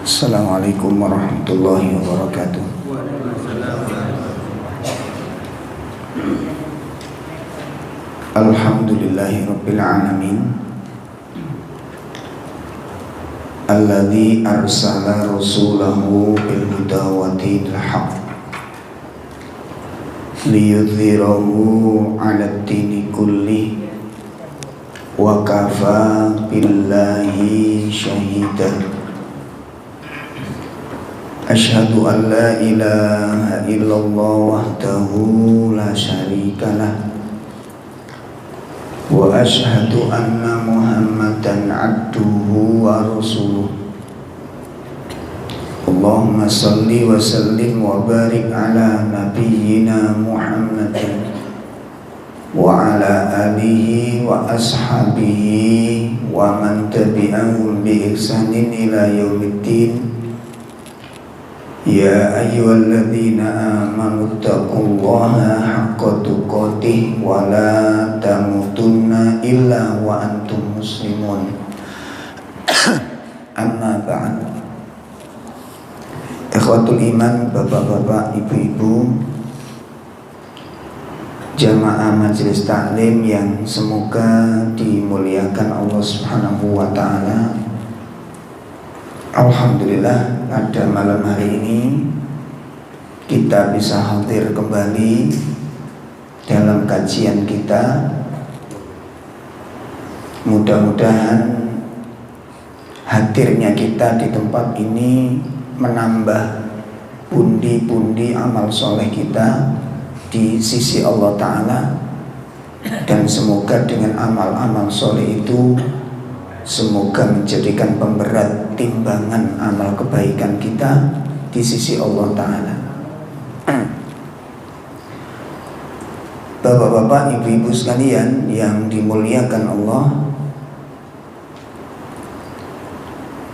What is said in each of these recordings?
Assalamualaikum warahmatullahi wabarakatuh. Alhamdulillahi rabbil alamin, alladzi arsala rasulahu bil huda wa dinil haqq liyudhhirahu 'alad dini kulli wa kafa billahi shahidan. Asyhadu an la ilaha illallah wahdahu la syarikalah wa asyhadu anna Muhammadan abduhu wa rasuluh. Allahumma salli wa sallim wa barik ala nabiyyina Muhammadin wa ala alihi wa ashabihi wa man tabi'ahum bi ihsanin ila yaumiddin. Ya ayyuhalladzina amanu taqullaha haqqa tuqatih wa la tamutunna illa wa antum muslimun. Amma ba'd. Ikhwatul iman, bapak-bapak, ibu-ibu, jamaah majelis taklim yang semoga dimuliakan Allah Subhanahu wa taala. Alhamdulillah, pada malam hari ini kita bisa hadir kembali dalam kajian kita. Mudah-mudahan hadirnya kita di tempat ini menambah pundi-pundi amal soleh kita di sisi Allah Ta'ala, dan semoga dengan amal-amal soleh itu semoga menjadikan pemberat timbangan amal kebaikan kita di sisi Allah Ta'ala. Bapak-bapak, ibu-ibu sekalian yang dimuliakan Allah,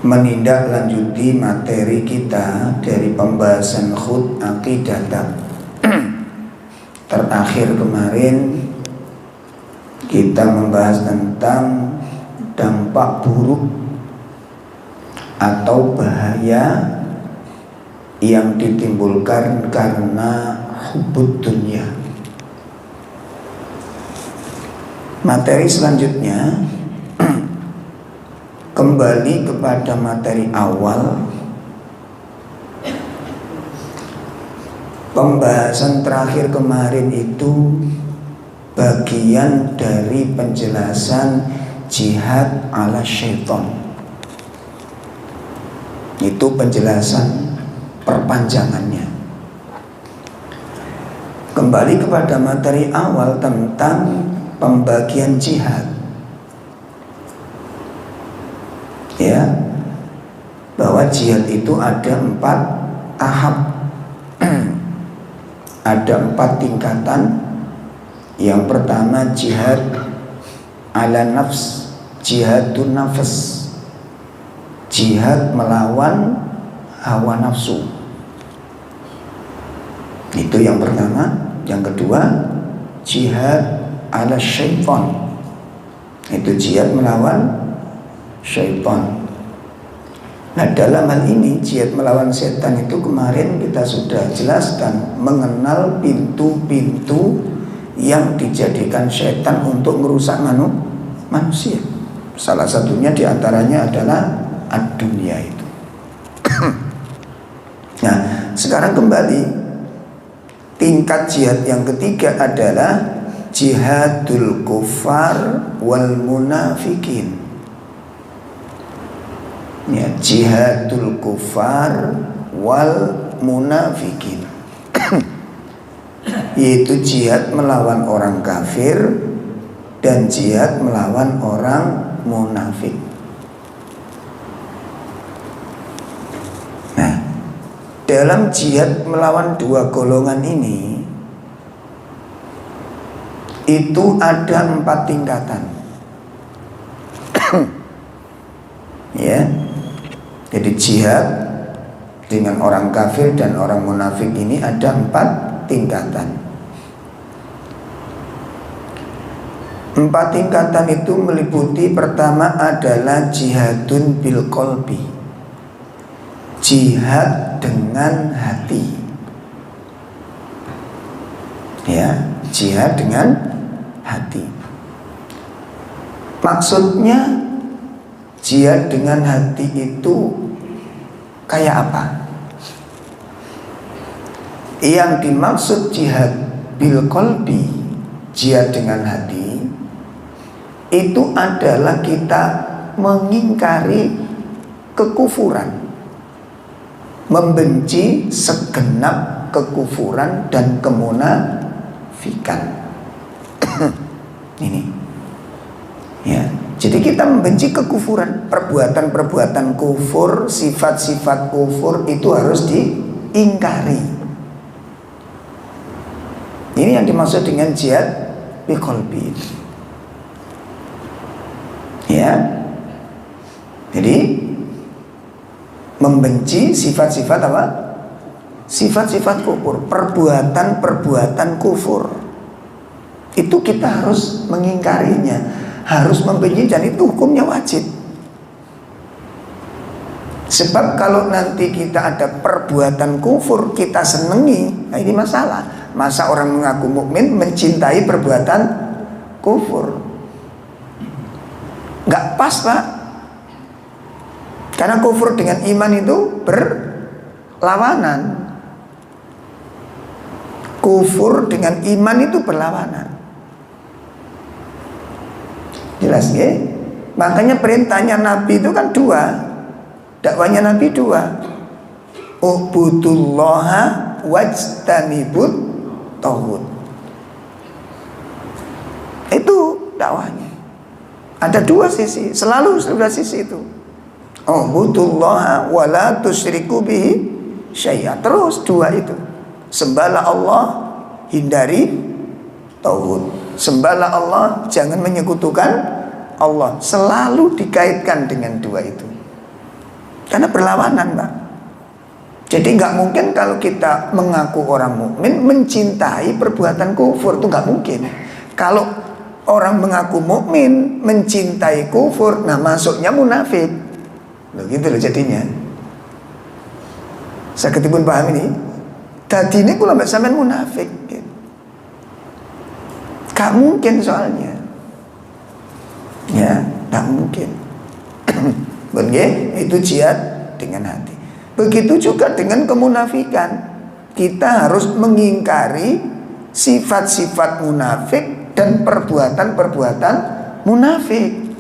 menindaklanjuti materi kita dari pembahasan khut aqidah. Terakhir kemarin kita membahas tentang dampak buruk atau bahaya yang ditimbulkan karena hubud dunia. Materi selanjutnya kembali kepada materi awal. Pembahasan terakhir kemarin itu bagian dari penjelasan jihad ala syaitan. Itu penjelasan perpanjangannya. Kembali kepada materi awal tentang pembagian jihad, ya, bahwa jihad itu ada 4 tahap, ada 4 tingkatan. Yang pertama jihad ala nafs, jihadun nafs, jihad melawan hawa nafsu. Itu yang pertama. Yang kedua jihad ala syaitan, itu jihad melawan syaitan. Nah, dalam hal ini jihad melawan setan itu kemarin kita sudah jelaskan, mengenal pintu-pintu yang dijadikan setan untuk merusak manusia. Salah satunya diantaranya adalah ad-dunya itu. Nah, sekarang kembali, tingkat jihad yang ketiga adalah jihadul kufar wal munafikin. Ya, jihadul kufar wal munafikin, yaitu jihad melawan orang kafir dan jihad melawan orang munafik. dalam jihad melawan dua golongan ini itu ada 4 tingkatan. Ya. Jadi jihad dengan orang kafir dan orang munafik ini ada 4 tingkatan. 4 tingkatan itu meliputi, pertama adalah jihadun bil qalbi, jihad dengan hati. Ya, jihad dengan hati. Maksudnya jihad dengan hati itu kayak apa? Yang dimaksud jihad bil qalbi, jihad dengan hati, itu adalah kita mengingkari kekufuran, membenci segenap kekufuran dan kemunafikan. Ini, ya. Jadi kita membenci kekufuran, perbuatan-perbuatan kufur, sifat-sifat kufur itu harus diingkari. Ini yang dimaksud dengan jihad bi qalbi. Ya. Jadi membenci sifat-sifat apa? Sifat-sifat kufur, perbuatan-perbuatan kufur. Itu kita harus mengingkarinya, harus membenci, dan itu hukumnya wajib. Sebab kalau nanti kita ada perbuatan kufur kita senengi, nah ini masalah. Masa orang mengaku mukmin mencintai perbuatan kufur? Nggak pas, Pak. Karena kufur dengan iman itu berlawanan. Kufur dengan iman itu berlawanan. Jelas ya? Makanya perintahnya Nabi itu kan 2. Dakwanya Nabi 2. Ubudullaha wajtanibut tauhid. Itu dakwahnya. Ada 2 sisi, selalu 2 sisi itu. Ubudullaha wala tusyriku bihi syai'a. Terus 2 itu. Sembahlah Allah, hindari tauhid. Sembahlah Allah, jangan menyekutukan Allah. Selalu dikaitkan dengan 2 itu. Karena berlawanan, Pak. Jadi nggak mungkin kalau kita mengaku orang mukmin mencintai perbuatan kufur, itu nggak mungkin. Kalau orang mengaku mukmin mencintai kufur, nah masuknya munafik. Begitu loh jadinya. Saya ketipun paham ini. Tadi ini kalau mbak sampean munafik, gitu. Gak mungkin soalnya. Ya, gak mungkin. Begitu, itu jihad dengan hati. Begitu juga dengan kemunafikan. Kita harus mengingkari sifat-sifat munafik dan perbuatan-perbuatan munafik.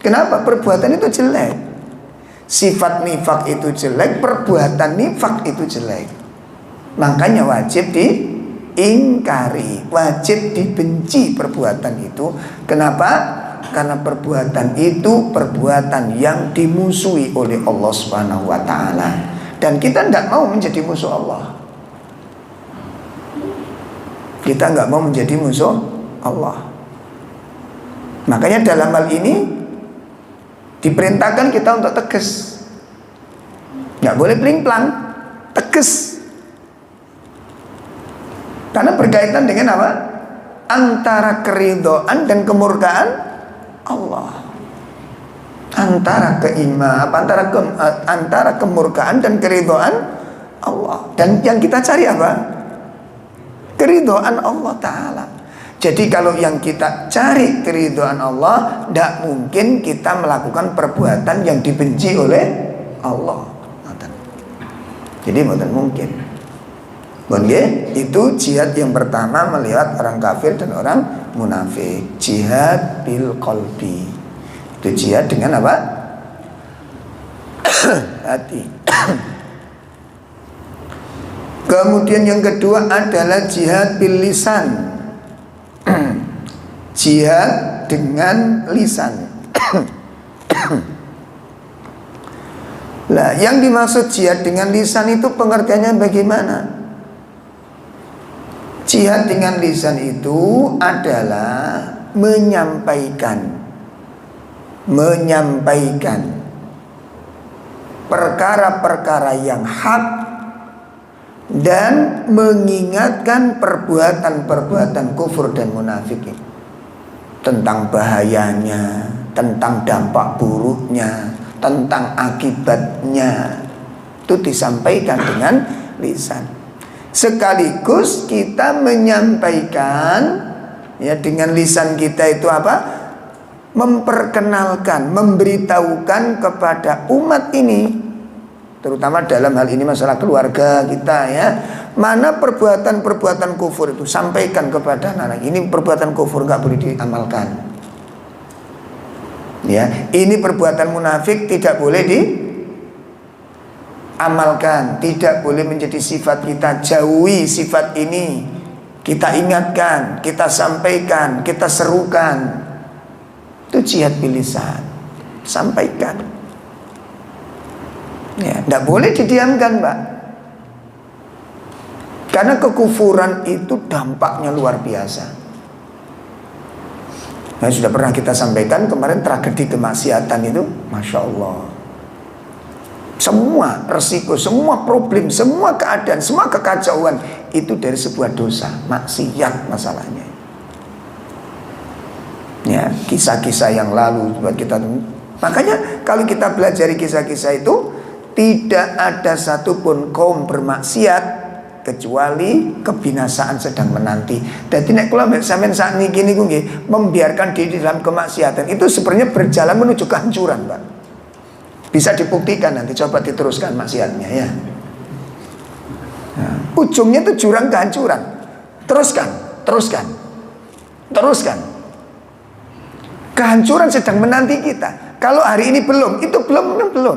Kenapa? Perbuatan itu jelek. Sifat nifak itu jelek, perbuatan nifak itu jelek. Makanya wajib diingkari, wajib dibenci perbuatan itu. Kenapa? Karena perbuatan itu perbuatan yang dimusuhi oleh Allah Subhanahu wa ta'ala. Dan kita tidak mau menjadi musuh Allah. Kita nggak mau menjadi musuh Allah. Makanya dalam hal ini diperintahkan kita untuk tegas. Nggak boleh peling-pelang, tegas. Karena berkaitan dengan apa? Antara keridhaan dan kemurkaan Allah. Antara antara kemurkaan dan keridhaan Allah. Dan yang kita cari apa? Keridhaan Allah Ta'ala. Jadi kalau yang kita cari keridhaan Allah, tidak mungkin kita melakukan perbuatan yang dibenci oleh Allah. Jadi tidak mungkin. Itu jihad yang pertama melihat orang kafir dan orang munafik. Jihad bil qalbi. Itu jihad dengan apa? Hati. Kemudian yang kedua adalah jihad bil lisan. Jihad dengan lisan. Lah, yang dimaksud jihad dengan lisan itu pengertiannya bagaimana? Jihad dengan lisan itu adalah menyampaikan perkara-perkara yang hak dan mengingatkan perbuatan-perbuatan kufur dan munafik, tentang bahayanya, tentang dampak buruknya, tentang akibatnya. Itu disampaikan dengan lisan. Sekaligus kita menyampaikan, ya, dengan lisan kita itu apa? Memperkenalkan, memberitahukan kepada umat ini, terutama dalam hal ini masalah keluarga kita, ya, mana perbuatan-perbuatan kufur itu, sampaikan kepada anak. Ini perbuatan kufur, nggak boleh diamalkan. Ya, ini perbuatan munafik, tidak boleh diamalkan, tidak boleh menjadi sifat kita. Jauhi sifat ini. Kita ingatkan, kita sampaikan, kita serukan. Itu jihad bilisan, sampaikan. Ya, tidak boleh didiamkan, Pak. Karena kekufuran itu dampaknya luar biasa. Nah, sudah pernah kita sampaikan kemarin tragedi kemaksiatan itu, Masya Allah. Semua resiko, semua problem, semua keadaan, semua kekacauan itu dari sebuah dosa, maksiat masalahnya. Ya, kisah-kisah yang lalu buat kita. Makanya kalau kita belajar kisah-kisah itu, tidak ada satupun kaum bermaksiat kecuali kebinasaan sedang menanti. Dan tidak kula sampean saat ini gini membiarkan diri dalam kemaksiatan itu sebenarnya berjalan menuju kehancuran, Pak. Bisa dibuktikan nanti, coba diteruskan maksiatnya, ya. Nah, ujungnya itu jurang kehancuran. Teruskan. Kehancuran sedang menanti kita. Kalau hari ini belum, itu belum.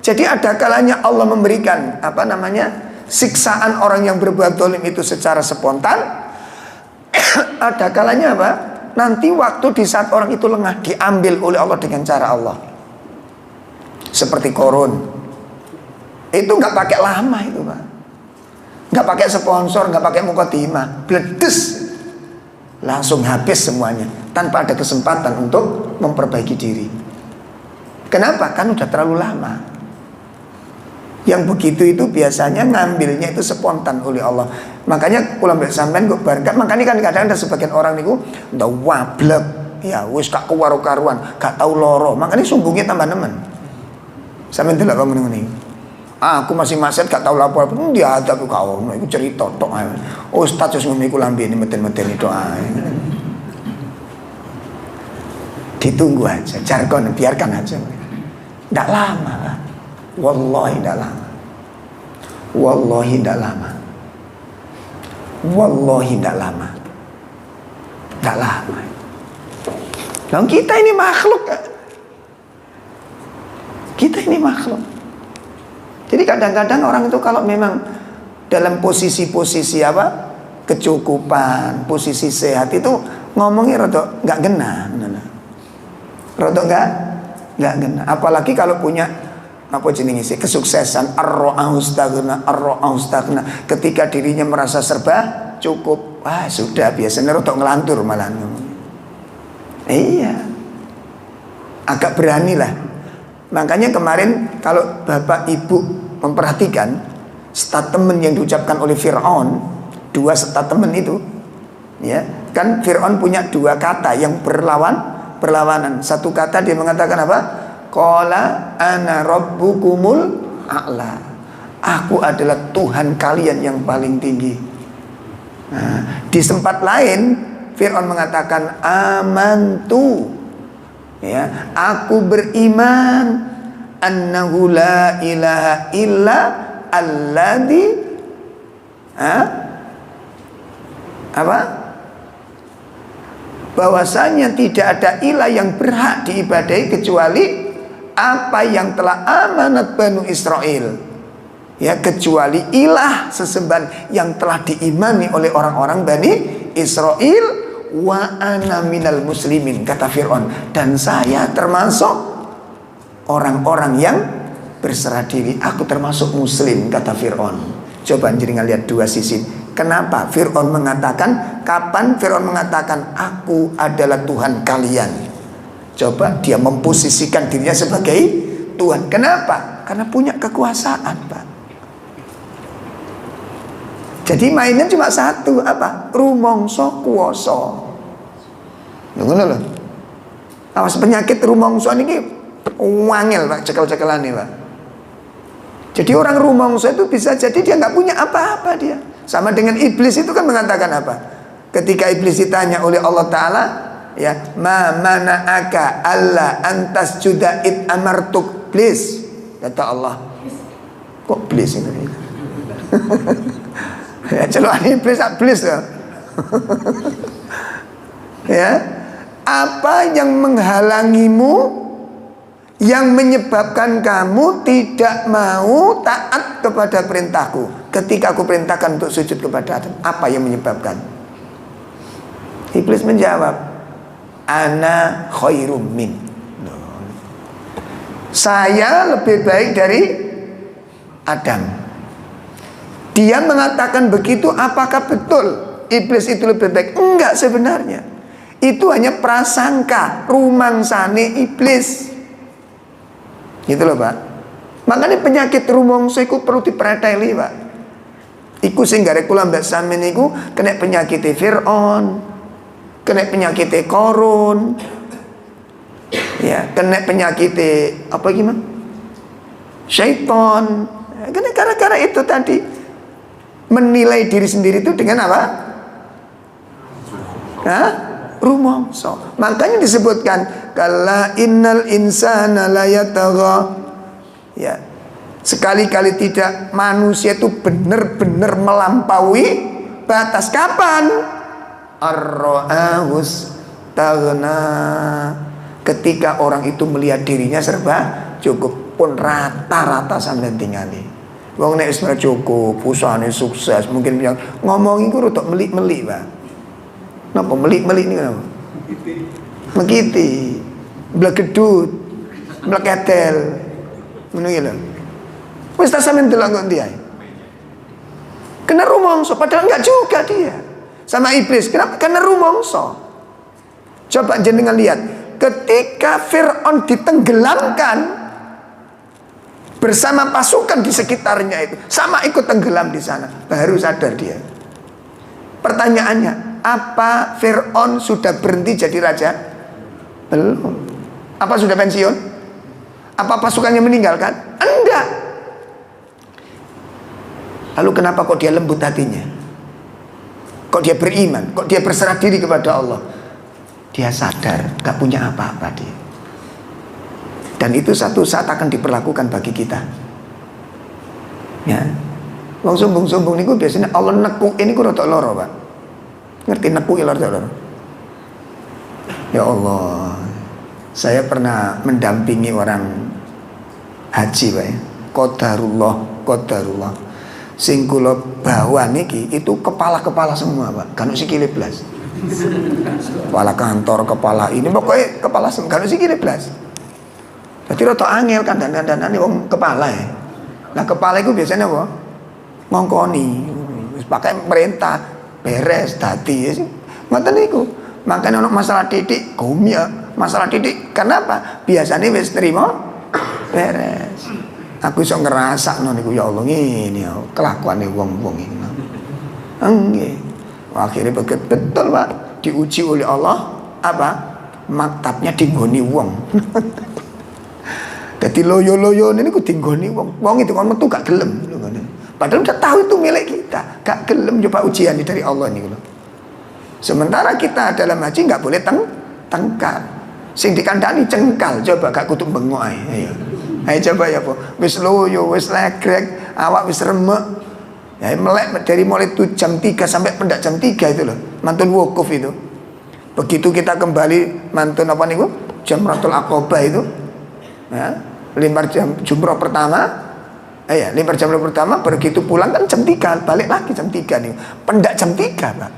Jadi ada kalanya Allah memberikan siksaan orang yang berbuat zalim itu secara spontan. Ada kalanya apa? Nanti waktu di saat orang itu lengah, diambil oleh Allah dengan cara Allah. Seperti Korun. Itu nggak pakai lama itu, Pak. Nggak pakai sponsor, nggak pakai mukaddimah, bledes. Langsung habis semuanya tanpa ada kesempatan untuk memperbaiki diri. Kenapa? Kan udah terlalu lama. Yang begitu itu biasanya ngambilnya itu spontan oleh Allah. Makanya kula mbek sampean kok bareng. Makanya kan kadang ada sebagian orang niku ndak wablek, ya wis gak kewaro-karuan, gak tau loro. Makanya sumbungnya tambah nemen. Sampeyan delok kok ngene. Aku masih maset gak tau lapo apa. Dia ada ku kau, iku cerita tok ae. Oh, status ngene iku lambene meten-meten itu ae. Ditunggu aja, jargon, biarkan aja. Ndak lama, Pak. Wallahi ndak lama. Wallahi ndak lama. Wallahi ndak lama. Ndak lama. Lalu kita ini makhluk. Kita ini makhluk. Jadi kadang-kadang orang itu kalau memang dalam posisi-posisi kecukupan, posisi sehat itu ngomongnya rada nggak ngena, rada nggak ngena. Apalagi kalau punya kesuksesan, ar-ra'austagna. Ketika dirinya merasa serba cukup, sudah biasanya rada ngelantur malah. Iya, agak beranilah. Makanya kemarin kalau bapak ibu memperhatikan statement yang diucapkan oleh Fir'aun, 2 statement itu, ya kan Fir'aun punya 2 kata yang berlawanan. Satu kata dia mengatakan apa? Qala ana rabbukumul a'la. Aku adalah Tuhan kalian yang paling tinggi. Nah, di tempat lain Fir'aun mengatakan amantu. Ya, aku beriman annahu la ilaha illa alladhi bahwasanya tidak ada ilah yang berhak diibadahi kecuali apa yang telah amanat Banu Israel, ya, kecuali ilah sesembahan yang telah diimani oleh orang-orang Bani Israel. Wa ana minal muslimin, kata Fir'aun, dan saya termasuk orang-orang yang berserah diri, aku termasuk muslim, kata Fir'aun. Coba jenengan lihat dua sisi. Kenapa Fir'aun mengatakan, kapan Fir'aun mengatakan aku adalah Tuhan kalian? Coba dia memposisikan dirinya sebagai Tuhan. Kenapa? Karena punya kekuasaan, Pak. Jadi mainnya cuma satu, apa? Rumongso kuoso. Ngono lho. Awas penyakit rumongso ini wangel, Pak, cekel-cekelan nih, Pak. Jadi orang rumongso itu bisa jadi dia nggak punya apa-apa dia. Sama dengan iblis itu kan mengatakan apa? Ketika iblis ditanya oleh Allah Ta'ala, ya, ma mana'aka alla antas juda id amartuk, iblis. Kata Allah, kok iblis itu? Ya celuan iblis ya. Ya, apa yang menghalangimu, yang menyebabkan kamu tidak mau taat kepada perintahku ketika aku perintahkan untuk sujud kepada Adam? Apa yang menyebabkan? Iblis menjawab, ana khairum min. Saya lebih baik dari Adam. Dia mengatakan begitu, apakah betul iblis itu lebih baik? Enggak sebenarnya. Itu hanya prasangka, rumangsane iblis. Gitu loh, Pak. Makanya penyakit rumongso iku perlu dipreteli, Pak. Iku sing gare kula mbak sampeyan iku kena penyakit Fir'aun, kena penyakit Korun, ya, kena penyakit apa gimana? Syaitan. Karena gara-gara itu tadi menilai diri sendiri itu dengan apa? Hah? Rumongso. Makanya disebutkan kalla innal insana la yatagha. Ya. Sekali-kali tidak, manusia itu benar-benar melampaui batas. Kapan? Ar-ra'ahus taghna. Ketika orang itu melihat dirinya serba cukup, pun rata-rata sampeyan tingali. Wong nek wis cukup, usahane sukses, mungkin yang ngomong iku rada melik-melik, Pak. Napa melik-melik ini kenapa? Mekiti, blagedut, mleketel. Ngono iki lho. Wis ta sampeyan delok kok dia. Kena rumongso, padahal enggak juga dia. Sama iblis, kenapa? Karena rumongso. Coba jenengan lihat, ketika Fir'aun ditenggelamkan bersama pasukan di sekitarnya itu, sama ikut tenggelam di sana, baru sadar dia. Pertanyaannya, apa Fir'aun sudah berhenti jadi raja? Belum. Apa sudah pensiun? Apa pasukannya meninggalkan? Enggak. Lalu kenapa kok dia lembut hatinya? Kok dia beriman? Kok dia berserah diri kepada Allah? Dia sadar gak punya apa-apa dia. Dan itu satu saat akan diperlakukan bagi kita. Ya. Wong sombong-sombong niku biasanya Allah nekuk ini ku rada loro, Pak. Ngerti nekuk loro-loro. Ya Allah. Saya pernah mendampingi orang haji, Pak. Qadarullah. Sing kula bawa niki itu kepala-kepala semua, Pak. Kan sikile blas. Kepala kantor, kepala ini, pokoknya kepala semua, kan sikile blas. Jadi rada angel kan dandan-dandane wong kepala ya. Nah, kepala itu biasanya apa? Ngongkoni. Wis pakai perintah, beres dadi ya sih. Ngoten niku. Makanya ono masalah titik, gumya, masalah titik. Kenapa? Biasanya wis terima beres. Aku iso ngerasakno niku, ya Allah ngene ya kelakuane wong-wong iki. Nggih. Akhirnya betul, Pak, diuji oleh Allah apa? Maktabnya dinggoni wong. Jadi loyo-loyo ini ku dinggoni wong. Wong itu kan metu gak gelem. Padahal udah tahu itu milik kita, gak gelem. Coba ujian dari Allah nih. Sementara kita dalam haji gak boleh tengkar. Sing dikandani cengkal. Coba gak kutuk bengok ae. Ayo coba ya, Po. Wis loyo, wis legrek, awak wis remek. Ya, melek dari mulai itu jam 3 sampai pendak jam 3 itu loh. Mantun wukuf itu. Begitu kita kembali mantun apa niku? Jamratul Aqabah itu. Ya, 5 jam jumrah pertama. Lempar jam pertama, begitu pulang kan jam 3, balik lagi jam 3 nih. Pendak jam 3, Pak.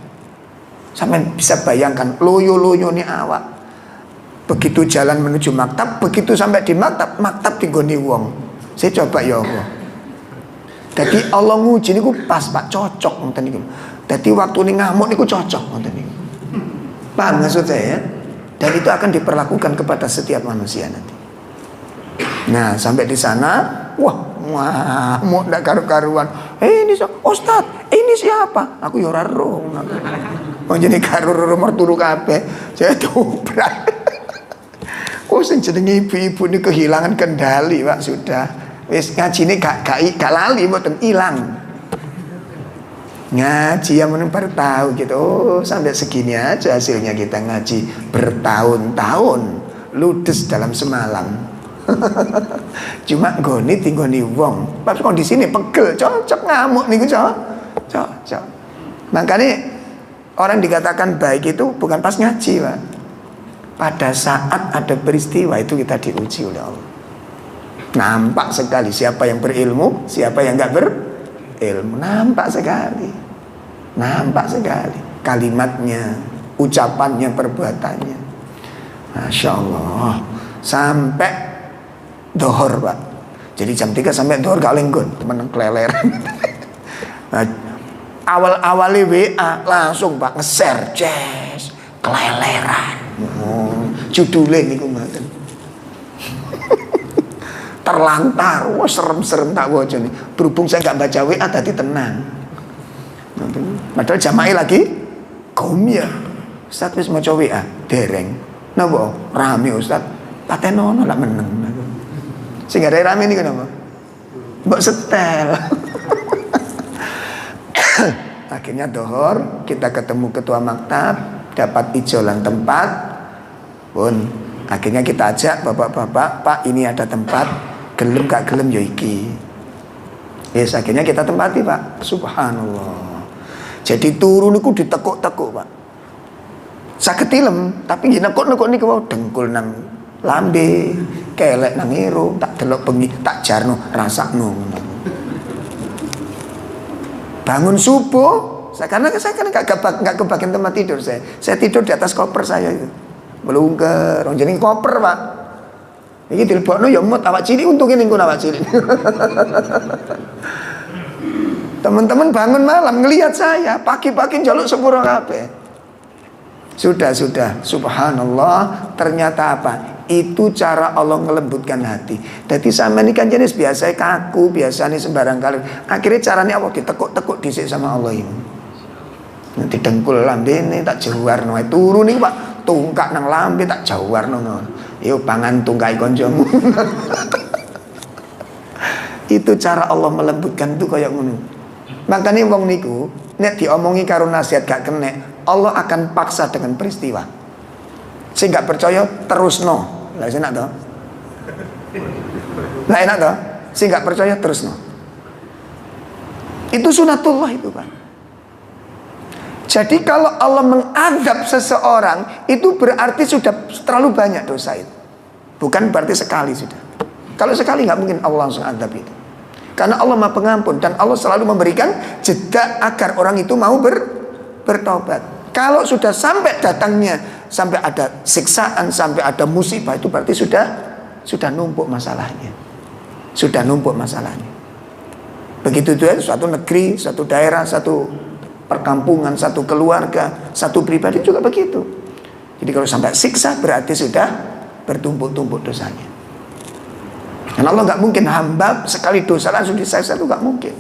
Sampai bisa bayangkan loyo-loyo nih awak. Begitu jalan menuju maktab, begitu sampai di maktab tinggoni wong. Saya coba ya Allah. Jadi Allah nguji niku pas Pak, cocok ngoten niku. Jadi waktu ini ngamuk niku cocok ngoten niku. Paham maksud saya ya? Dan itu akan diperlakukan kepada setiap manusia nanti. Nah, sampai di sana, wah, ngamuk ndak karu-karuan. Ini Ustaz, ini siapa? Aku ya ora roh. Wong jenenge karo merturu kabeh. Saya dobrak. Oh, sing jenenge ibu-ibu ini kehilangan kendali, Pak, sudah. Wis ngajine gak lali mboten ilang. Ngaji yang baru tahu gitu. Oh, sampai segini aja hasilnya kita ngaji bertahun-tahun, ludes dalam semalam. Cuma goni tinggoni wong. Pas kondisi ini pegel, cocok ngamuk niku cocok. Makanya orang dikatakan baik itu bukan pas ngaji, Pak. Pada saat ada peristiwa itu kita diuji oleh Allah. Nampak sekali siapa yang berilmu, siapa yang enggak berilmu. Nampak sekali. Nampak sekali kalimatnya, ucapannya, perbuatannya. Masya Allah. Sampai dohor, Pak. Jadi jam 3 sampai dohor gak lenggon, temen keleleran. Awal-awali WA langsung Pak nge-share, Ces, keleleran. Judulnya niku ngoten. Terlantar, wah serem-serem tak waca nih. Berhubung saya nggak baca WA tadi tenang. Padahal jamaah lagi gomya. Ustaz wis maca WA dereng. Napa rame Ustaz? Patenono lah meneng. Sing gak ada rame niku napa? Mbok setel. Akhirnya dohor, kita ketemu ketua maktab, dapat ijolan tempat. Pun akhirnya kita ajak bapak-bapak, Pak ini ada tempat, gelem gak gelem ya iki. Yes, akhirnya kita tempati, Pak. Subhanallah. Jadi turun niku ditekuk-tekuk, Pak. Saged tilem, tapi nggih nekuk-nekuk niku wae dengkul nang lambe, kelek nang irung, tak delok bengi, tak jarno, rasakno. Bangun subuh, karena saya kan nggak kebagian tempat tidur saya. Saya tidur di atas koper saya itu. Melungker, orang jeneng koper, Pak. Iki dilebokno ya mut awak cilik untunge ning kono awak cilik. Teman-teman bangun malam ngelihat saya, pagi-pagi njaluk sepuro kabeh. Sudah, subhanallah, ternyata apa? Itu cara Allah ngelembutkan hati. Jadi sama ini kan jenis biasa kaku, biasa nih sembarang kali. Akhirnya caranya Allah ditekuk-tekuk dhisik sama Allah ini. Nanti dengkul lambene tak jawarno turun nih, Pak. Tungkak nang lambe tak jawarno ngono. Yo pangan tungkai koncomu. Itu cara Allah melembutkan itu kayak ngono. Makanya wong niku nek diomongi karo nasihat gak kenek, Allah akan paksa dengan peristiwa. Sing gak percaya terusno. Lah enak toh? Lah enak toh? Sing gak percaya terusno. Itu sunatullah itu, Pak. Jadi kalau Allah mengadab seseorang, itu berarti sudah terlalu banyak dosa itu. Bukan berarti sekali sudah. Kalau sekali nggak mungkin Allah langsung adab itu. Karena Allah Maha Pengampun dan Allah selalu memberikan jeda agar orang itu mau bertobat. Kalau sudah sampai datangnya, sampai ada siksaan, sampai ada musibah, itu berarti sudah numpuk masalahnya. Sudah numpuk masalahnya. Begitu juga suatu negeri, suatu daerah, satu perkampungan, satu keluarga, satu pribadi juga begitu. Jadi kalau sampai siksa berarti sudah bertumpuk-tumpuk dosanya. Dan Allah nggak mungkin hamba sekali dosa langsung disiksa, itu nggak mungkin,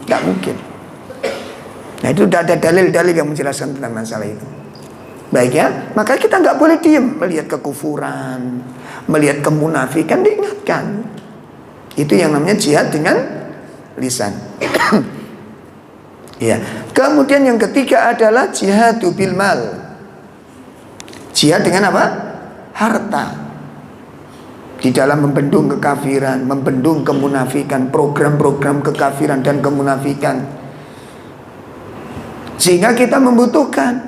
nggak mungkin. Nah itu sudah ada dalil-dalil yang menjelaskan tentang masalah itu. Baik ya, maka kita nggak boleh diam melihat kekufuran, melihat kemunafikan, diingatkan. Itu yang namanya jihad dengan lisan. Ya. Kemudian yang ketiga adalah jihadu bil mal. Jihad dengan apa? Harta. Di dalam membendung kekafiran, membendung kemunafikan, program-program kekafiran dan kemunafikan. Sehingga kita membutuhkan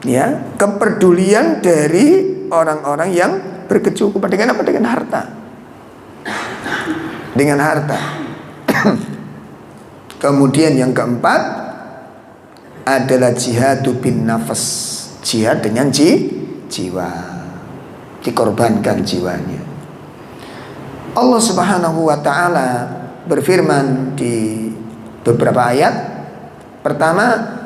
ya, kepedulian dari orang-orang yang berkecukupan dengan apa? Dengan harta. Dengan harta. Kemudian yang keempat adalah jihadu bin nafas. Jihad dengan jiwa. Dikorbankan jiwanya. Allah Subhanahu wa taala berfirman di beberapa ayat. Pertama,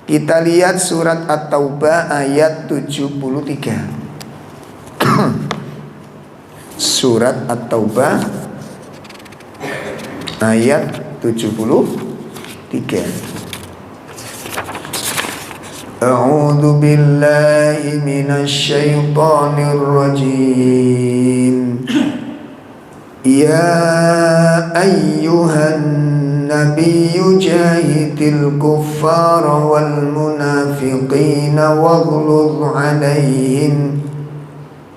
kita lihat surat At-Taubah ayat 73. Surat At-Taubah ayat 73. A'udzu billahi minasy syaithanir rajim. Ya ayyuhan nabiyyu jahidil kuffara wal munafiqina waghluz 'alaihim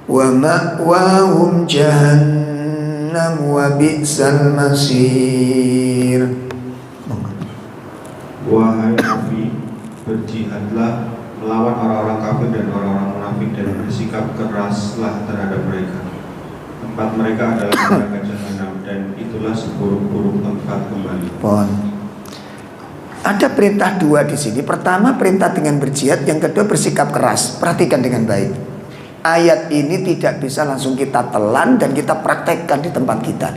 wa ma'wahum jahannam wa bi'sal masir. Wahai Nabi, berjihadlah melawan orang-orang kafir dan orang-orang munafik dan bersikap keraslah terhadap mereka. Tempat mereka adalah neraka jahanam dan itulah seburuk-buruk tempat kembali. Ada perintah dua di sini. Pertama perintah dengan berjihad, yang kedua bersikap keras. Perhatikan dengan baik. Ayat ini tidak bisa langsung kita telan dan kita praktekkan di tempat kita.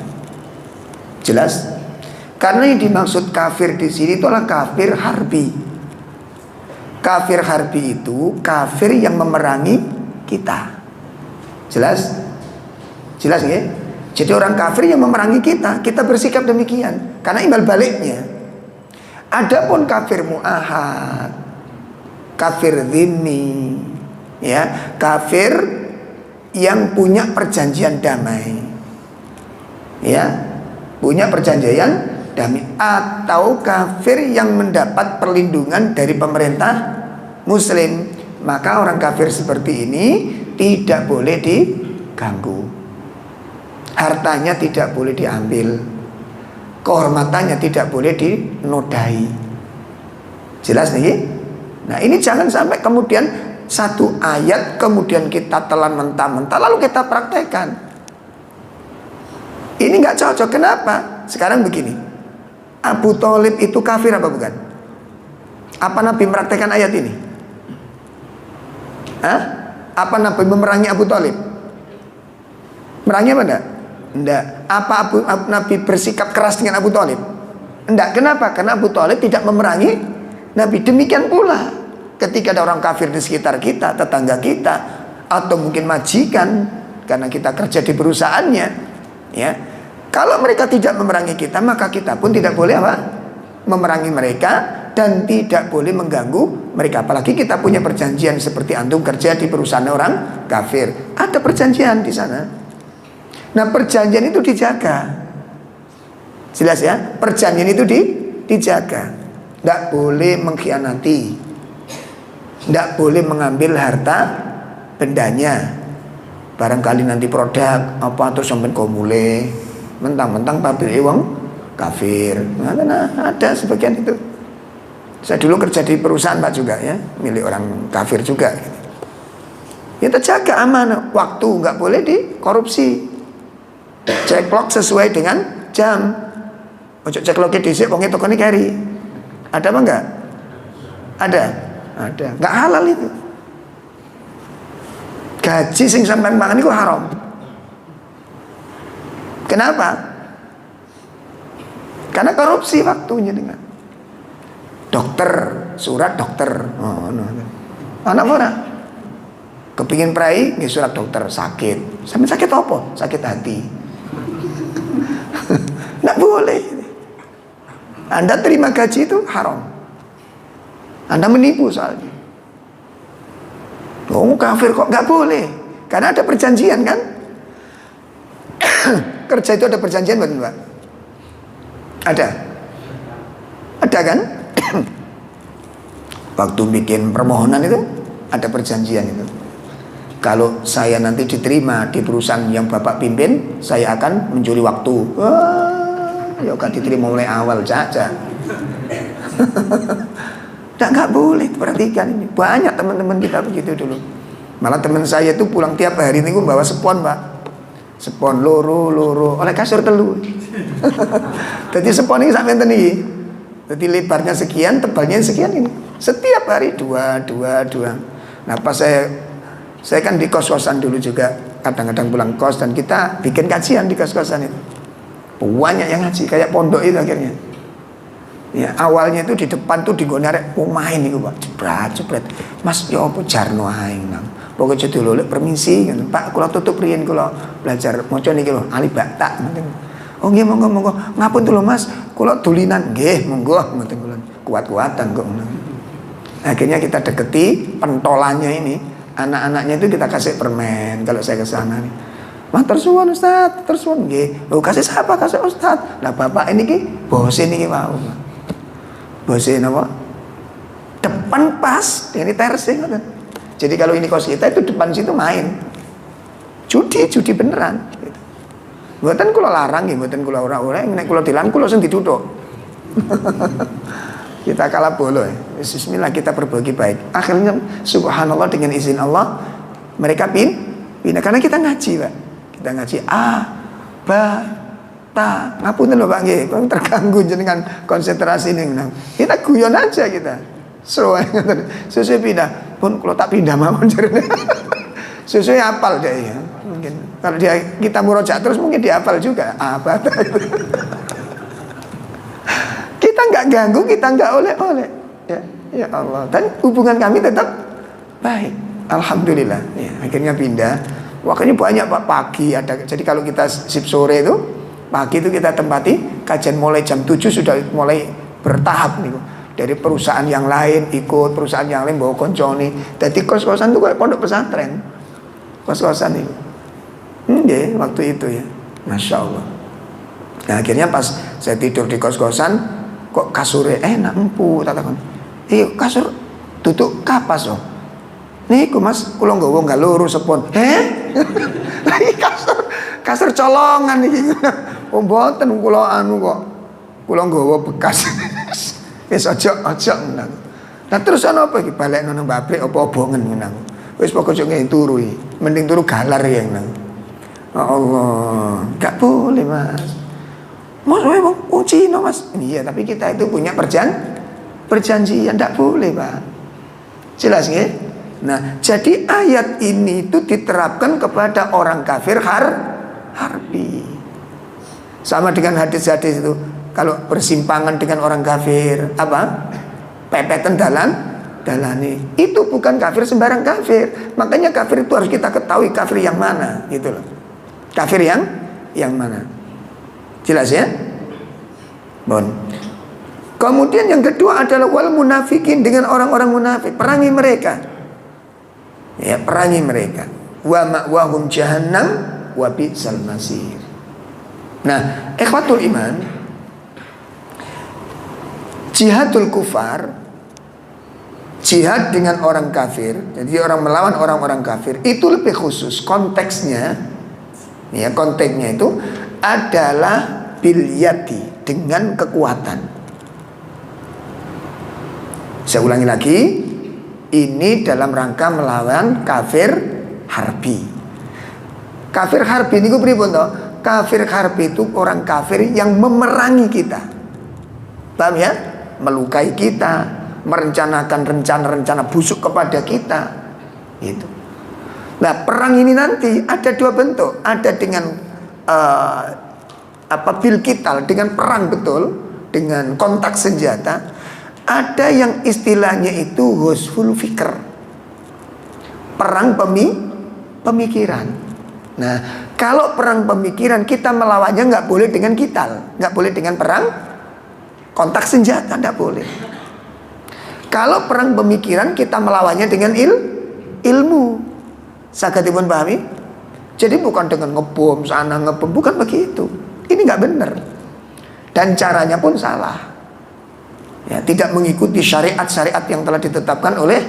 Jelas? Karena yang dimaksud kafir di sini itulah kafir harbi. Kafir harbi itu kafir yang memerangi kita. Jelas? Jelas ya? Jadi orang kafir yang memerangi kita, kita bersikap demikian. Karena imbal baliknya. Adapun kafir mu'ahad, kafir dhimmi, ya, kafir yang punya perjanjian damai, ya, punya perjanjian damai, atau kafir yang mendapat perlindungan dari pemerintah muslim, maka orang kafir seperti ini tidak boleh diganggu. Hartanya tidak boleh diambil, kehormatannya tidak boleh dinodai. Jelas nih? Nah, ini jangan sampai kemudian satu ayat kemudian kita telan mentah-mentah lalu kita praktekkan. Ini nggak cocok. Kenapa? Sekarang begini, Abu Thalib itu kafir apa bukan? Apa Nabi mempraktekkan ayat ini? Hah? Apa Nabi memerangi Abu Thalib? Merangi apa enggak? Enggak. Apa Nabi bersikap keras dengan Abu Thalib? Enggak. Kenapa? Karena Abu Thalib tidak memerangi Nabi. Demikian pula ketika ada orang kafir di sekitar kita, tetangga kita, atau mungkin majikan karena kita kerja di perusahaannya, ya. Kalau mereka tidak memerangi kita, maka kita pun tidak boleh apa? Memerangi mereka dan tidak boleh mengganggu mereka. Apalagi kita punya perjanjian seperti antum kerja di perusahaan orang kafir. Ada perjanjian di sana. Nah, perjanjian itu dijaga. Jelas ya? Perjanjian itu dijaga. Tidak boleh mengkhianati, tidak boleh mengambil harta bendanya. Barangkali nanti produk apa terus sampai kau mulai mentang-mentang pabrik wong kafir. Nah, ada sebagian itu. Saya dulu kerja di perusahaan Pak juga ya, milik orang kafir juga. Ya terjaga amanah. Waktu nggak boleh dikorupsi. Ceklok sesuai dengan jam. Ojo cekloknya dhisik wong tokone keri. Ada apa enggak? Ada. Ada. Enggak halal itu. Gaji sing sampean mangan iku haram. Kenapa? Karena korupsi waktunya dengan dokter, surat dokter. Oh, no. Anak ora. Kepingin prai nggih surat dokter sakit. Sampai sakit apa? Sakit hati. Nggak boleh. Anda terima gaji itu haram. Anda menipu soalnya. Oh kafir kok nggak boleh? Karena ada perjanjian kan? Kerja itu ada perjanjian bukan Pak? Ada. Ada kan? Waktu bikin permohonan itu ada perjanjian itu. Kalau saya nanti diterima di perusahaan yang Bapak pimpin, saya akan mencuri waktu. Ya kan diterima mulai awal saja. Nggak boleh, perhatikan ini. Banyak teman-teman kita begitu dulu. Malah teman saya itu pulang tiap hari ini bawa spon Pak. Spon loro oleh kasur telu. Jadi spon ini sampai tadi. Jadi lebarnya sekian, tebalnya sekian ini. Setiap hari dua. Nah pas saya kan di kos-kosan dulu juga. kadang-kadang pulang kos dan kita bikin kajian di kos-kosan itu. Banyak yang ngaji kayak pondok itu akhirnya. Ya, awalnya itu di depan tuh digone arek main niku, Pak. Jebret. Mas yo apa jarno ae nang. Pokoke judul lek permisi ngono. Pak, kula tutup riyen kula belajar maca niki lho, Ali Bakta ngoten. Oh nggih monggo. Ngapun tuh lho Mas, kula dulinan. Nggih, monggo ngoten kula. Kuat-kuatan kok ngono. Akhirnya kita deketi pentolannya ini. Anak-anaknya itu kita kasih permen kalau saya ke sana nih. Matur suwun Ustaz, terus suwun nggih. Lho kasih siapa? Kasih Ustaz. Lah bapak ini ki bose niki wau. Bose napa? Depan pas, ini tersing ngoten. Jadi kalau ini kos kita itu depan situ main. Judi beneran gitu. Mboten kula larang nggih, mboten kula ora-ora, nek kula dilarang kula sing dituthuk. Kita kalah bolo ya. Bismillah kita berbagi baik. Akhirnya subhanallah dengan izin Allah mereka pindah karena kita ngaji, Pak. Kita ngaji ta. Ngapunten lho Pak nggih, Bang terganggu jenengan konsentrasi ning. Kita guyon aja kita. Sesuai pindah. Pun kalau tak pindah mawon jarene. Sesuai hafal dia ya. Mungkin kalau kita murojaah terus mungkin dihafal juga. Apa kita nggak ganggu, kita nggak oleh-oleh ya Allah, dan hubungan kami tetap baik, alhamdulillah ya. Akhirnya pindah, waktunya banyak Pak, pagi ada, jadi kalau kita sip sore itu pagi itu kita tempati kajian mulai jam 7 sudah mulai bertahap nih, dari perusahaan yang lain ikut, perusahaan yang lain bawa konconi, jadi kos-kosan itu kayak pondok pesantren, kos-kosan itu waktu itu ya, Masya Allah. Nah akhirnya pas saya tidur di kos-kosan kok kasurnya enak empuk tak takon. Kasur tutup kapas loh. Niku Mas, kula nggawa galuru sepon. Lagi kasur colongan iki. Oh mboten kula anu kok. Kula nggawa bekas. Wis aja menang. Nah terus ana apa iki balekno nang pabrik apa obongen menang. Wis pokoke ngene turu iki. Mending turu galar ya nang. Allah, enggak boleh Mas. Mas, Cina Mas. Iya, tapi kita itu punya perjanjian, tidak boleh Pak. Jelas nggih? Nah, jadi ayat ini itu diterapkan kepada orang kafir harbi. Sama dengan hadis-hadis itu. Kalau bersimpangan dengan orang kafir, apa? Pepetan dalane. Itu bukan kafir sembarang kafir. Makanya kafir itu harus kita ketahui kafir yang mana, gitu loh. Kafir yang mana? Jelas ya? Bon. Kemudian yang kedua adalah wal munafikin, dengan orang-orang munafik, perangi mereka. Ya, perangi mereka. Wa ma'wahum jahannam wa bi'sal masir. Nah, ikhwatul iman, jihadul kufar, jihad dengan orang kafir, jadi orang melawan orang-orang kafir, itu lebih khusus konteksnya. Ya, konteksnya itu adalah bilyati, dengan kekuatan. Saya ulangi lagi, ini dalam rangka melawan kafir harbi. Kafir harbi ini pripun to? Kafir harbi itu orang kafir yang memerangi kita. Paham ya? Melukai kita, merencanakan rencana-rencana busuk kepada kita. Itu. Nah, perang ini nanti ada dua bentuk. Ada dengan bil qital, dengan perang betul, dengan kontak senjata. Ada yang istilahnya itu husful fikr, perang pemikiran. Nah, kalau perang pemikiran kita melawannya nggak boleh dengan qital, nggak boleh dengan perang kontak senjata, nggak boleh. Kalau perang pemikiran kita melawannya dengan ilmu. Sakatipun pahami? Jadi bukan dengan ngebom sana ngebom, bukan begitu. Ini nggak benar. Dan caranya pun salah. Ya, tidak mengikuti syariat-syariat yang telah ditetapkan oleh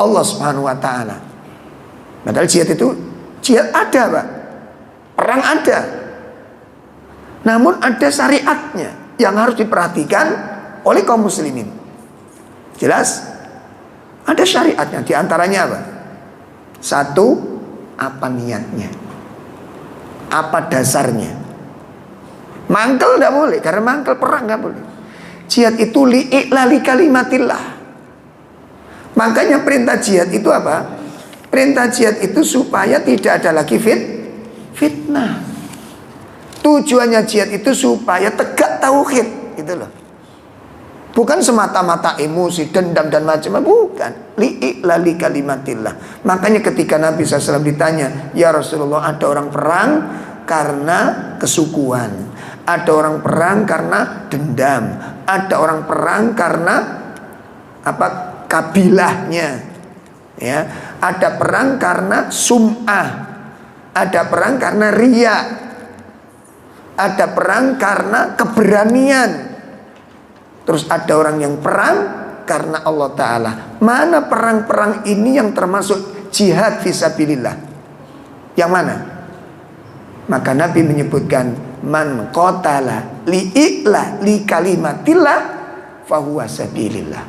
Allah Subhanahu wa taala. Padahal jihad ada, Pak. Perang ada. Namun ada syariatnya yang harus diperhatikan oleh kaum muslimin. Jelas? Ada syariatnya, di antaranya apa? Satu, apa niatnya? Apa dasarnya? Mangkel tidak boleh, karena mangkel perang tidak boleh. Jihad itu li'i'lali kalimatillah. Makanya perintah jihad itu apa? Perintah jihad itu supaya tidak ada lagi fitnah. Tujuannya jihad itu supaya tegak tauhid, gitu loh. Bukan semata-mata emosi, dendam dan macam-macam, bukan. Li'i'la li kalimatillah. Makanya ketika Nabi SAW ditanya, ya Rasulullah, ada orang perang karena kesukuan, ada orang perang karena dendam, ada orang perang karena kabilahnya, ya, ada perang karena sum'ah, ada perang karena riya, ada perang karena keberanian, terus ada orang yang perang karena Allah Ta'ala. Mana perang-perang ini yang termasuk jihad fisabilillah? Yang mana? Maka Nabi menyebutkan, man qatala li'i'la li kalimatillah fahuwa sabilillah.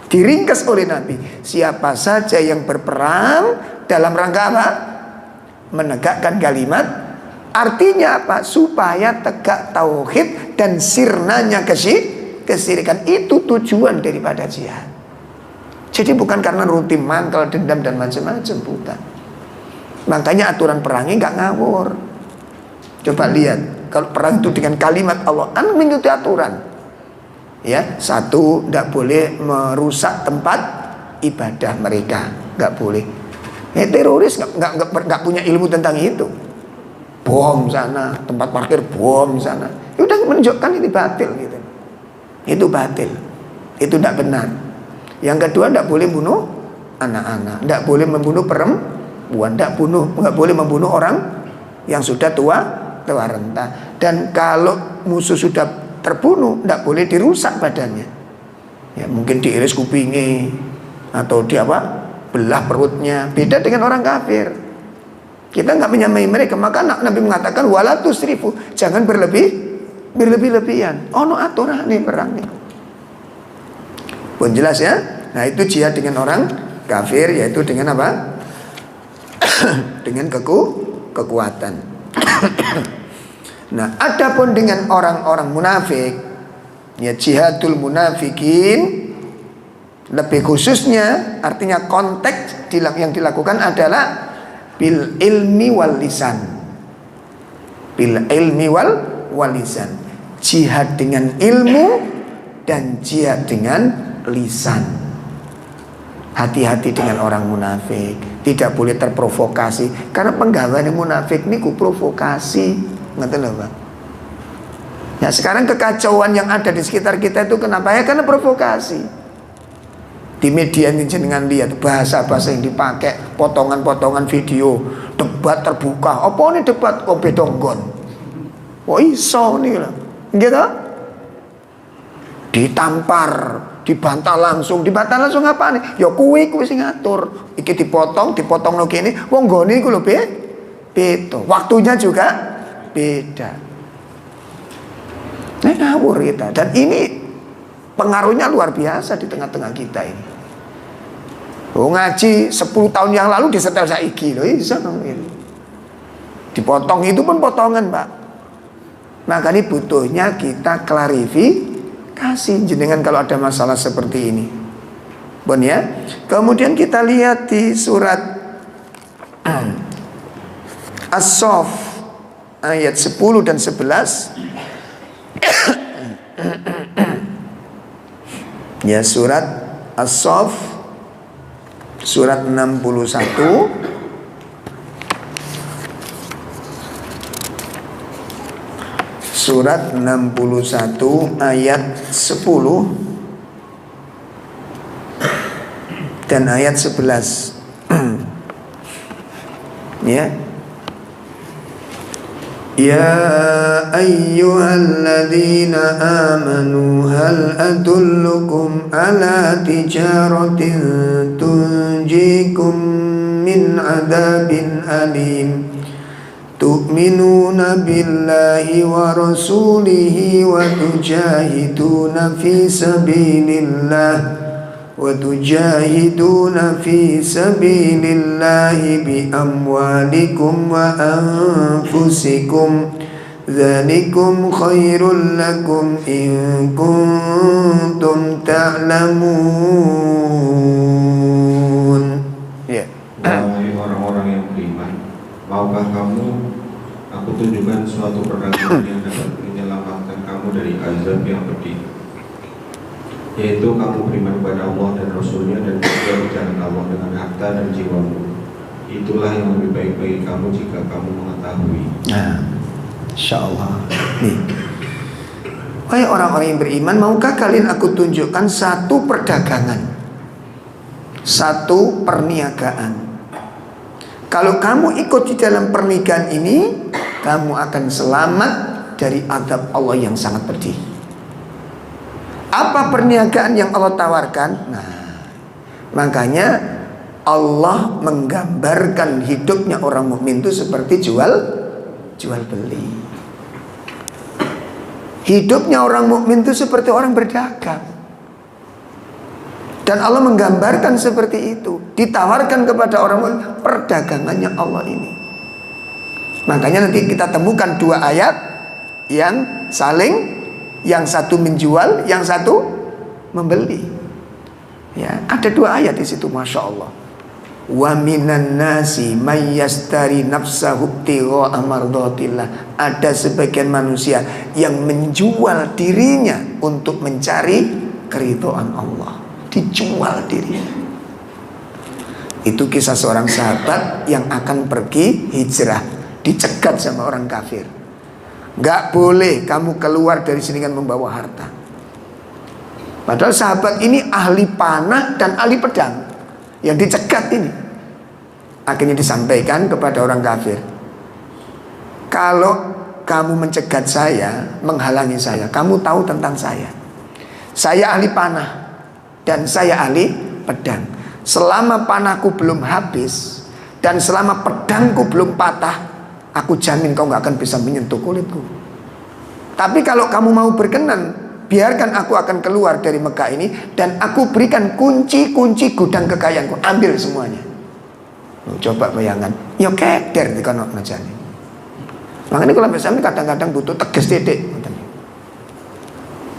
Diringkas oleh Nabi, siapa saja yang berperang dalam rangka apa? Menegakkan kalimat. Artinya apa? Supaya tegak tauhid dan sirnanya kesyirikan. Itu tujuan daripada jihad. Jadi bukan karena rutin mangkal, dendam dan macam-macam, bukan. Makanya aturan perangnya nggak ngawur. Coba lihat, kalau perang itu dengan kalimat Allah, mengikuti aturan. Ya, satu, tidak boleh merusak tempat ibadah mereka, nggak boleh. Teroris nggak punya ilmu tentang itu. Bom sana, tempat parkir bom sana. Ya udah menunjukkan ini batil gitu. Itu batil. Itu tidak benar. Yang kedua, tidak boleh bunuh anak-anak, tidak boleh membunuh perempuan, tidak boleh membunuh orang yang sudah tua renta. Dan kalau musuh sudah terbunuh, tidak boleh dirusak badannya. Ya, mungkin diiris kupingnya atau belah perutnya. Beda dengan orang kafir. Kita nggak menyamai mereka. Maka Nabi mengatakan wala tusrifu, jangan berlebih-lebihan. No aturan nih perang nih. Pun jelas ya. Nah, itu jihad dengan orang kafir, yaitu dengan apa? Dengan kekuatan. Nah, adapun dengan orang-orang munafik, ya, jihadul munafikin, lebih khususnya artinya konteks yang dilakukan adalah bil ilmi wal lisan. Bil ilmi wal lisan. Jihad dengan ilmu dan jihad dengan lisan. Hati-hati dengan orang munafik, tidak boleh terprovokasi, karena penggaweane munafik niku provokasi, ngerti lho, Pak. Ya, sekarang kekacauan yang ada di sekitar kita itu kenapa? Ya karena provokasi. Di media ini jenengan lihat bahasa-bahasa yang dipakai, potongan-potongan video, debat terbuka. Apa ini debat kok bedonggon? Oh iso nih lah, gitu? Ditampar, dibantah langsung apa nih? Ya kuwi sing ngatur. Iki dipotong lo kene, wong nggone iku lho beda. Waktunya juga beda. Nah, ngawur kita. Dan ini pengaruhnya luar biasa di tengah-tengah kita ini. Ngaji 10 tahun yang lalu disetel saiki lho, iso ngene. Dipotong itu pun potongan, Pak. Maka ini butuhnya kita klarifikasi jenengan kalau ada masalah seperti ini. Bon ya. Kemudian kita lihat di surat As-Saff ayat 10 dan 11. Ya, surat As-Saff surat 61 surat 61 ayat 10 dan ayat 11. Ya. Ya ayyuhalladzina amanu hal adullukum ala tijaratin tunjikum min adabin alim tu'minuna billahi wa rasulihi wa tujahiduna fi sabilillah وتجاهدون في سبيل الله بأموالكم وأنفسكم ذلكم خير لكم إن كنتم تعلمون. Wahai orang-orang yang beriman, maukah kamu suatu perdagangan yang dapat menyelamatkan kamu dari azab yang pedih, yaitu kamu beriman kepada Allah dan Rasulnya dan bekerja di jalan Allah dengan harta dan jiwamu. Itulah yang lebih baik bagi kamu jika kamu mengetahui. Nah, insyaallah. Nih, wahai orang-orang yang beriman, maukah kalian aku tunjukkan satu perdagangan, satu perniagaan? Kalau kamu ikut di dalam pernikahan ini, kamu akan selamat dari azab Allah yang sangat pedih. Apa perniagaan yang Allah tawarkan? Nah, makanya Allah menggambarkan hidupnya orang mukmin itu seperti jual beli. Hidupnya orang mukmin itu seperti orang berdagang. Dan Allah menggambarkan seperti itu, ditawarkan kepada orang mukmin perdagangannya Allah ini. Makanya nanti kita temukan dua ayat yang saling, yang satu menjual, yang satu membeli. Ya, ada dua ayat di situ, masya Allah. Wa minan nasi may yastari nafsahu ibtigha'a mardatillah. Ada sebagian manusia yang menjual dirinya untuk mencari keridhaan Allah. Dijual dirinya. Itu kisah seorang sahabat yang akan pergi hijrah, dicegat sama orang kafir. Gak boleh kamu keluar dari sini kan membawa harta. Padahal sahabat ini ahli panah dan ahli pedang. Yang dicegat ini. Akhirnya disampaikan kepada orang kafir, kalau kamu mencegat saya, menghalangi saya, kamu tahu tentang saya. Saya ahli panah dan saya ahli pedang. Selama panahku belum habis dan selama pedangku belum patah, aku jamin kau gak akan bisa menyentuh kulitku. Tapi kalau kamu mau berkenan, biarkan aku akan keluar dari Mekah ini dan aku berikan kunci-kunci gudang kekayaanku. Ambil semuanya. Coba bayangkan, ya keder di kono najane. Makanya kalau misalnya kadang-kadang butuh tegas titik,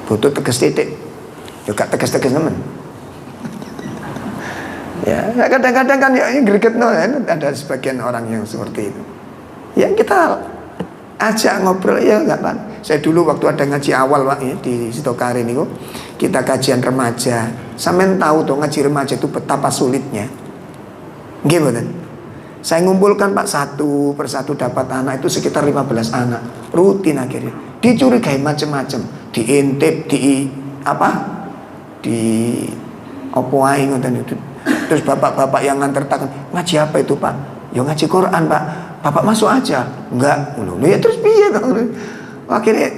butuh tegas titik, juga tegas-tegas nemen. Ya, kadang-kadang kan ya ini greget no, ada sebagian orang yang seperti itu. Ya kita ajak ngobrol ya nggak apa. Saya dulu waktu ada ngaji awal Pak ya, di Sitokarin itu, kita kajian remaja. Sampean tahu tuh ngaji remaja itu betapa sulitnya. Gimana? Saya ngumpulkan Pak satu persatu dapat anak itu sekitar 15 anak. Rutin akhirnya. Dicurigai macam-macam, diintip, di apa? Di opo ae ngoten itu. Terus bapak-bapak yang nganter takkan, ngaji apa itu Pak? Ya ngaji Quran Pak. Bapak masuk aja. Enggak. Ya terus piye toh? Akhirnya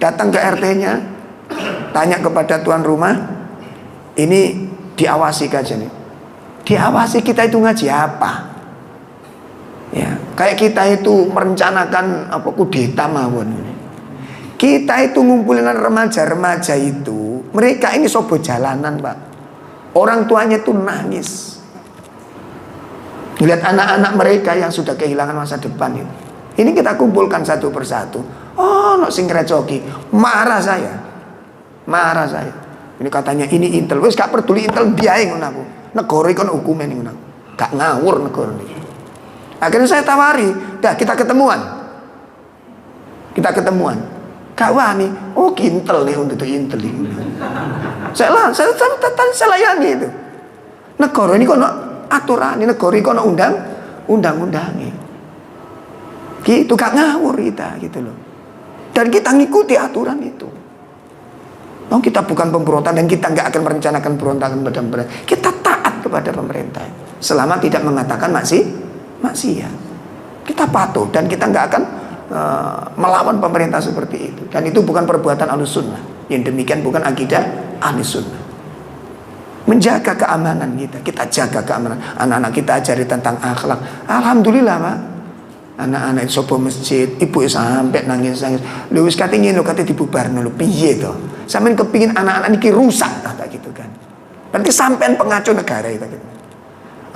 datang ke RT-nya, tanya kepada tuan rumah, ini diawasi kajian nih. Diawasi kita itu ngaji apa? Ya, kayak kita itu merencanakan apa kudeta mawon. Kita itu ngumpulin remaja-remaja itu, mereka ini sobo jalanan Pak. Orang tuanya itu nangis. Lihat anak-anak mereka yang sudah kehilangan masa depan itu. Ini kita kumpulkan satu persatu. Oh, no sing recoki. Marah saya. Ini katanya ini Intel. Wis gak peduli Intel biae ngono aku. Negara iki ono hukume ning ngono. Gak ngawur negara iki. Akhirnya saya tawari, dah kita ketemuan. Gak wani. Oh, Intel nih untuk Intel ini. Saya layani itu. Negara ini kono aturan, negara ini kono undang-undangnya. Gitu gak ngawur kita gitu loh. Dan kita ngikuti aturan itu. Oh, kita bukan pemberontak dan kita nggak akan merencanakan berontakan pada pemerintah. Kita taat kepada pemerintah selama tidak mengatakan maksiat. Kita patuh dan kita nggak akan melawan pemerintah seperti itu. Dan itu bukan perbuatan Ahlussunnah. Yang demikian bukan akidah Ahlussunnah. Menjaga keamanan kita jaga keamanan. Anak-anak kita ajari tentang akhlak. Alhamdulillah Pak. Anak-anak itu sopo masjid, ibu sampai nangis. Lho wis kate ngene lho kate dibubarno lho piye to? Sampeyan kepingin anak-anak niki rusak kata gitu kan. Berarti sampean pengacau negara itu gitu.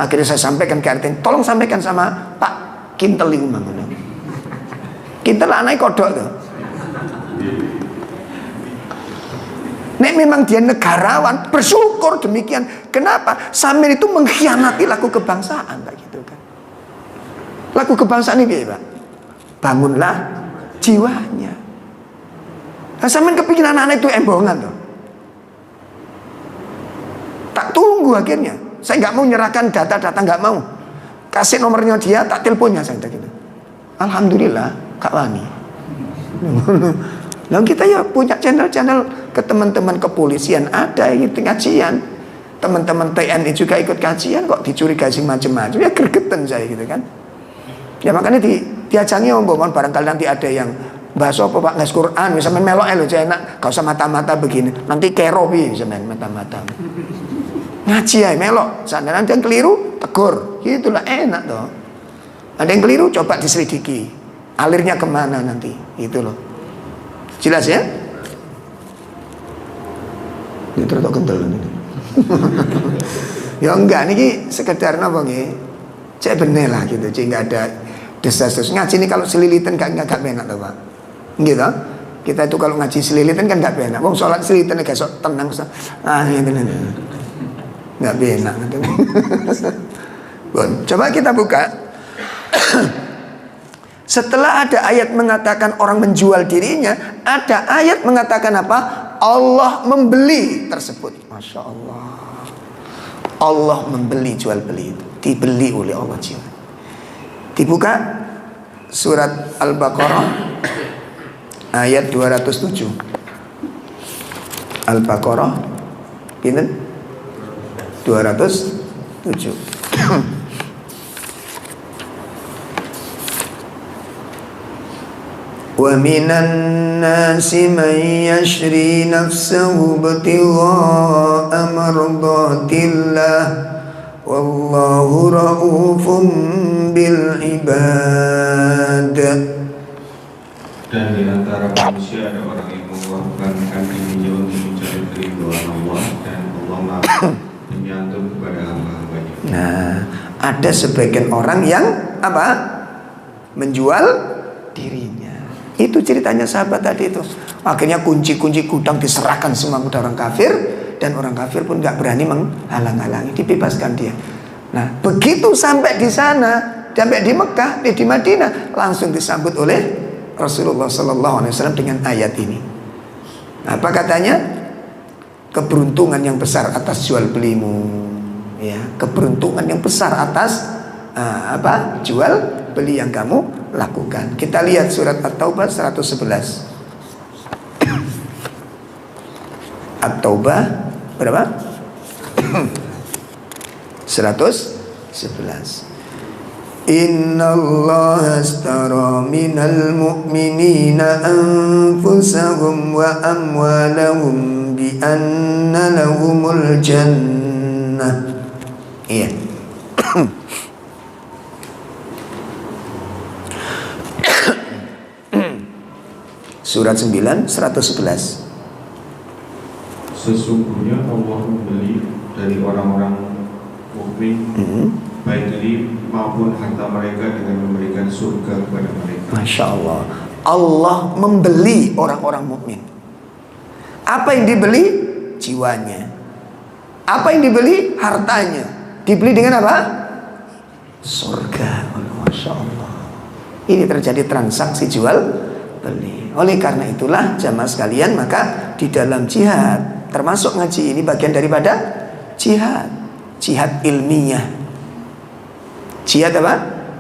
Akhirnya saya sampaikan ke RT, tolong sampaikan sama Pak Kintel iku mangono. Kintel anake kodok to. Nek memang dia negarawan, bersyukur demikian. Kenapa? Sampeyan itu mengkhianati lagu kebangsaan Pak gitu kan. Lagu kebangsaan ini Pak. Bangunlah jiwanya. Nah, sampean kepingin anak-anak itu embongan tuh. Tak tunggu akhirnya. Saya nggak mau nyerahkan data-data, nggak mau. Kasih nomornya dia, tak teleponnya saya gitu. Alhamdulillah, Kak Wani. Lalu kita ya punya channel-channel ke teman-teman kepolisian ada gitu kajian. Teman-teman TNI juga ikut kajian kok dicurigai macam-macam. Ya gregetan saya gitu kan. Ya makanya diajangi omongan barangkali nanti ada yang bahas apa Pak ngas Quran misalnya melok lho enak, gak usah mata-mata begini. Nanti kero piye misalnya mata-mata. Ngaji ae melok, sana nanti yang keliru tegur. Gitulah enak toh. Ada yang keliru coba diselidiki. Alirnya kemana nanti? Gitu loh. Jelas ya? Ini terus kental ini. Ya enggak, ini sekedar apa nih? Cek bener lah gitu, cek nggak ada desas-desus. Ngaji ini kalau selilitan nggak enak tuh Pak. Gitu. Kita itu kalau ngaji selilitan kan nggak enak. Wong sholat selilitan agak sok tenang. Gitu. Nggak enak. Bon, coba kita buka. Setelah ada ayat mengatakan orang menjual dirinya, ada ayat mengatakan apa? Allah membeli tersebut. Masya Allah. Allah membeli jual beli itu. Dibeli oleh Allah jiwa. Dibuka surat Al-Baqarah ayat 207. Al-Baqarah ini 207. وَمِنَ النَّاسِ مَنْ يَشْرِي نَفْسَهُ ابْتِغَاءَ مَرْضَاتِ اللَّهِ وَاللَّهُ رَءُوفٌ بِالْعِبَادِ. Dan di antara manusia ada orang yang mengorbankan dirinya untuk mencari keridhaan Allah dan Allah Maha penyantun kepada hamba-hambanya. Nah, ada sebagian orang yang apa? Menjual dirinya. Itu ceritanya sahabat tadi itu. Akhirnya kunci-kunci gudang diserahkan semua kepada orang kafir, dan orang kafir pun nggak berani menghalang-halangi, dibebaskan dia. Nah, begitu sampai di sana, sampai di Mekah, di Madinah, langsung disambut oleh Rasulullah SAW dengan ayat ini. Apa katanya? Keberuntungan yang besar atas jual belimu, ya, keberuntungan yang besar atas jual beli yang kamu lakukan. Kita lihat surat At-Taubah 111. At-Taubah berapa? 111. Innallaha astara minal mu'minina anfusahum wa amwalahum bi anna lahumul jannah. Iya. Surat 9, 111. Sesungguhnya Allah membeli dari orang-orang mukmin baik diri maupun harta mereka dengan memberikan surga kepada mereka. Masya Allah. Allah membeli orang-orang mukmin. Apa yang dibeli? Jiwanya. Apa yang dibeli? Hartanya. Dibeli dengan apa? Surga. Masya Allah. Ini terjadi transaksi jual beli. Oleh karena itulah jamaah sekalian, maka di dalam jihad, termasuk ngaji ini bagian daripada jihad. Jihad ilmiah. Jihad apa?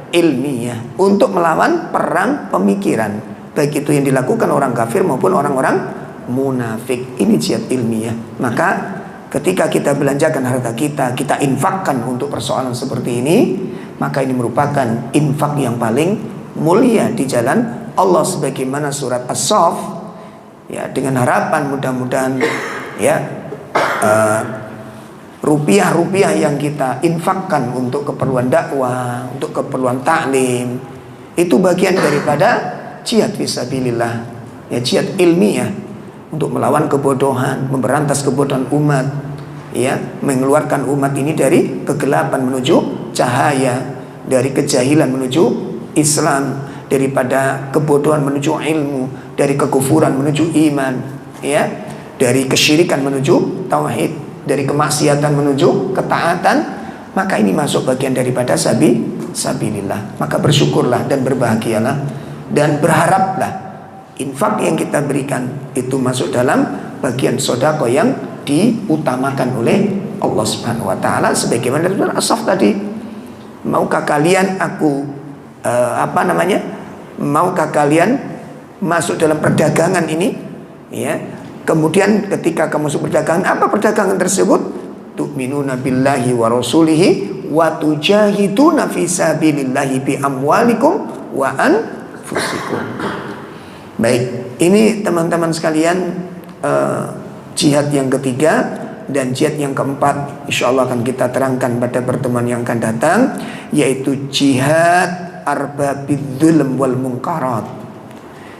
Ilmiah. Untuk melawan perang pemikiran, baik itu yang dilakukan orang kafir maupun orang-orang munafik. Ini jihad ilmiah. Maka ketika kita belanjakan harta kita, kita infakkan untuk persoalan seperti ini, maka ini merupakan infak yang paling mulia di jalan Allah, sebagaimana surat As-Saff, ya, dengan harapan mudah-mudahan ya rupiah-rupiah yang kita infakkan untuk keperluan dakwah, untuk keperluan taklim, itu bagian daripada jihad fisabilillah, ya, jihad ilmiah untuk melawan kebodohan, memberantas kebodohan umat, ya, mengeluarkan umat ini dari kegelapan menuju cahaya, dari kejahilan menuju Islam, daripada kebodohan menuju ilmu, dari kekufuran menuju iman, ya, dari kesyirikan menuju tauhid, dari kemaksiatan menuju ketaatan. Maka ini masuk bagian daripada sabilillah. Maka bersyukurlah dan berbahagialah dan berharaplah infak yang kita berikan itu masuk dalam bagian sedekah yang diutamakan oleh Allah Subhanahu wa taala sebagaimana dari As-Saff tadi. Maukah kalian maukah kalian masuk dalam perdagangan ini? Ya. Kemudian ketika kamu masuk perdagangan, apa perdagangan tersebut? Tu'minuna billahi wa rasulihi wa tujahiduna fi sabilillahi bi amwalikum wa anfusikum. Baik, ini teman-teman sekalian jihad yang ketiga. Dan jihad yang keempat insyaallah akan kita terangkan pada pertemuan yang akan datang, yaitu jihad arbabidzulm wal munkarat,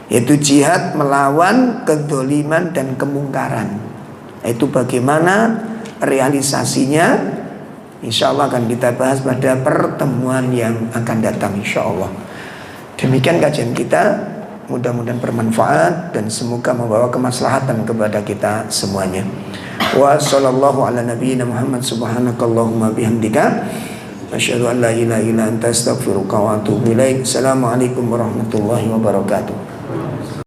yaitu jihad melawan kezaliman dan kemungkaran. Itu bagaimana realisasinya insyaallah akan kita bahas pada pertemuan yang akan datang insyaallah. Demikian kajian kita, mudah-mudahan bermanfaat dan semoga membawa kemaslahatan kepada kita semuanya. Wa sallallahu ala nabiyyina Muhammad subhanakallahumma bihamdika asyhadu an la ilaha illa anta astaghfiruka wa atubu ilaik. Assalamualaikum warahmatullahi wabarakatuh.